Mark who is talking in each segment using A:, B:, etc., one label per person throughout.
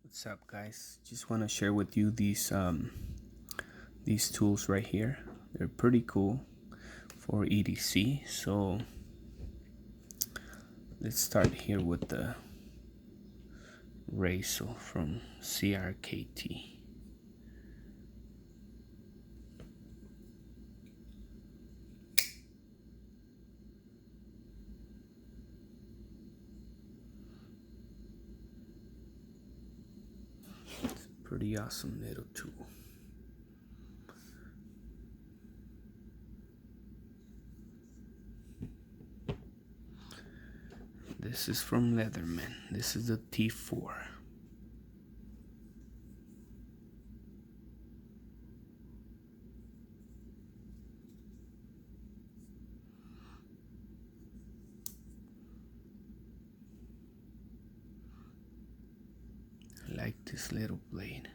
A: What's up, guys? Just want to share with you these tools right here. They're pretty cool for EDC. So let's start here with the Razel from CRKT. It's a pretty awesome little tool. This is from Leatherman. This is the T4. I like this little blade.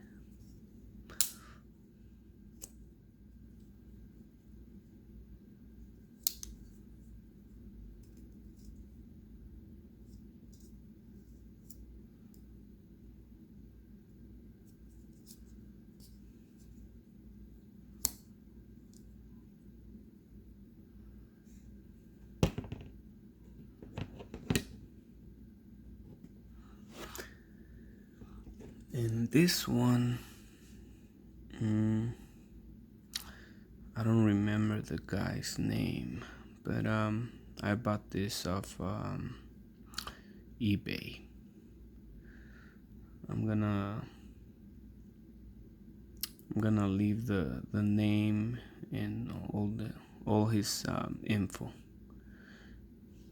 A: And this one, I don't remember the guy's name, but I bought this off eBay. I'm gonna leave the name and all his info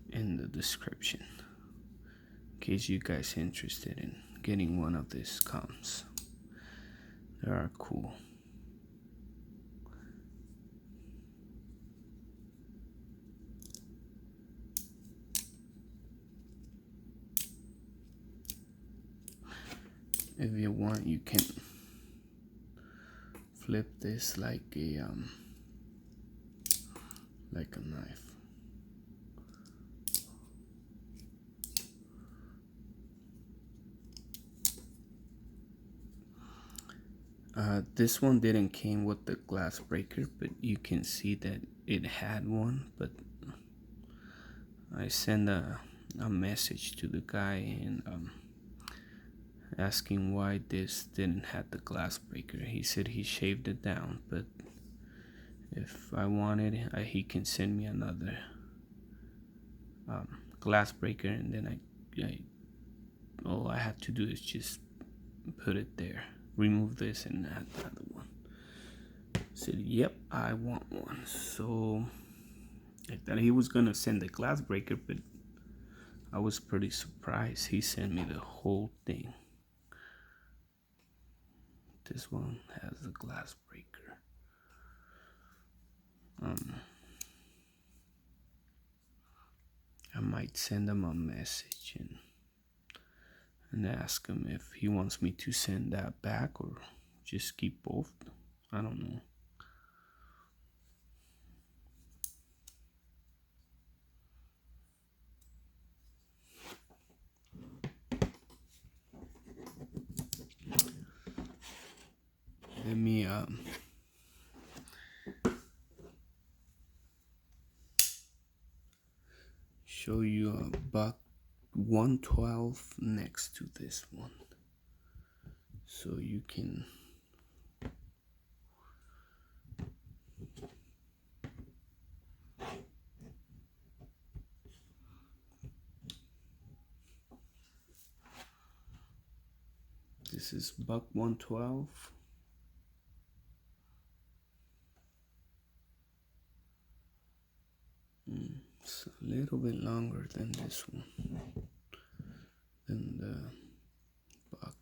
A: in the description in case you guys are interested in getting one of these comps. They are cool. If you want, you can flip this like a knife. This one didn't came with the glass breaker, but you can see that it had one. But I sent a message to the guy and asking why this didn't have the glass breaker. He said he shaved it down, but if I wanted, he can send me another glass breaker, and then all I have to do is just put it there, remove this, and add the other one. I said, yep, I want one. So I thought he was gonna send the glass breaker, but I was pretty surprised. He sent me the whole thing. This one has the glass breaker. I might send him a message and ask him if he wants me to send that back or just keep both. I don't know. Let me show you a buck 112 next to this one, so you can this is buck 112. It's a little bit longer than this one, than the buck.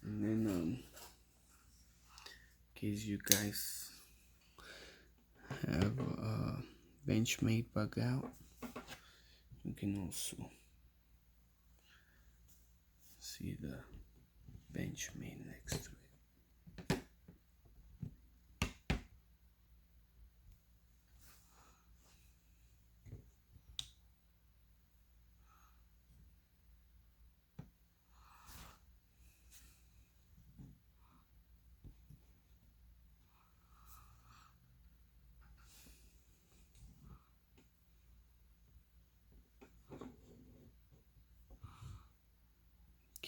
A: And then in case you guys have a Benchmade bug out, you can also see the Benchmade next to it.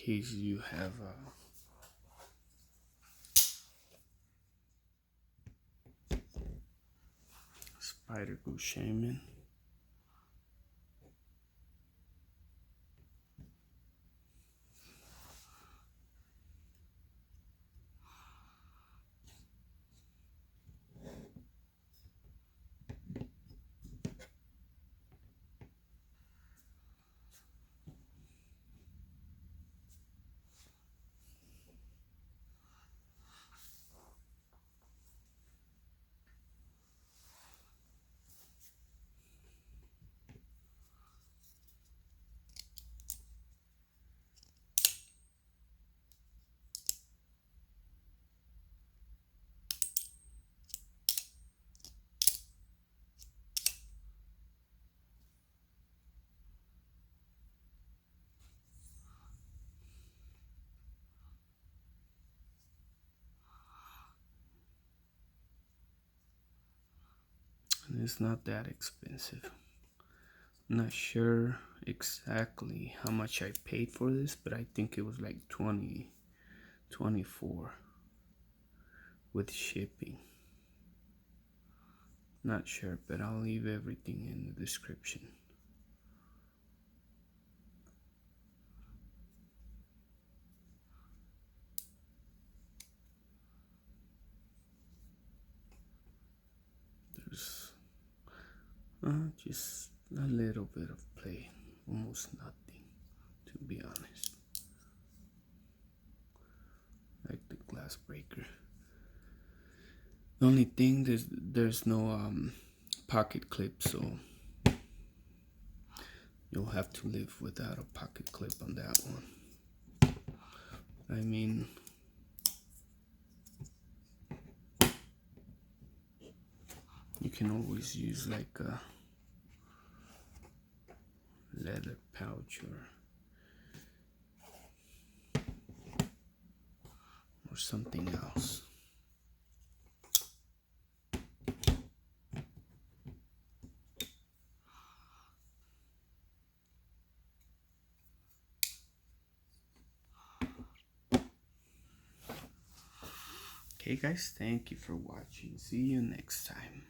A: case you have Spyderco Shaman. And it's not that expensive. I'm not sure exactly how much I paid for this, but I think it was like 24 with shipping. Not sure, but I'll leave everything in the description. There's just a little bit of play, almost nothing, to be honest. Like the glass breaker. The only thing there's no pocket clip, so you'll have to live without a pocket clip on that one. I mean, you can always use like a leather pouch or something else. Okay guys, thank you for watching. See you next time.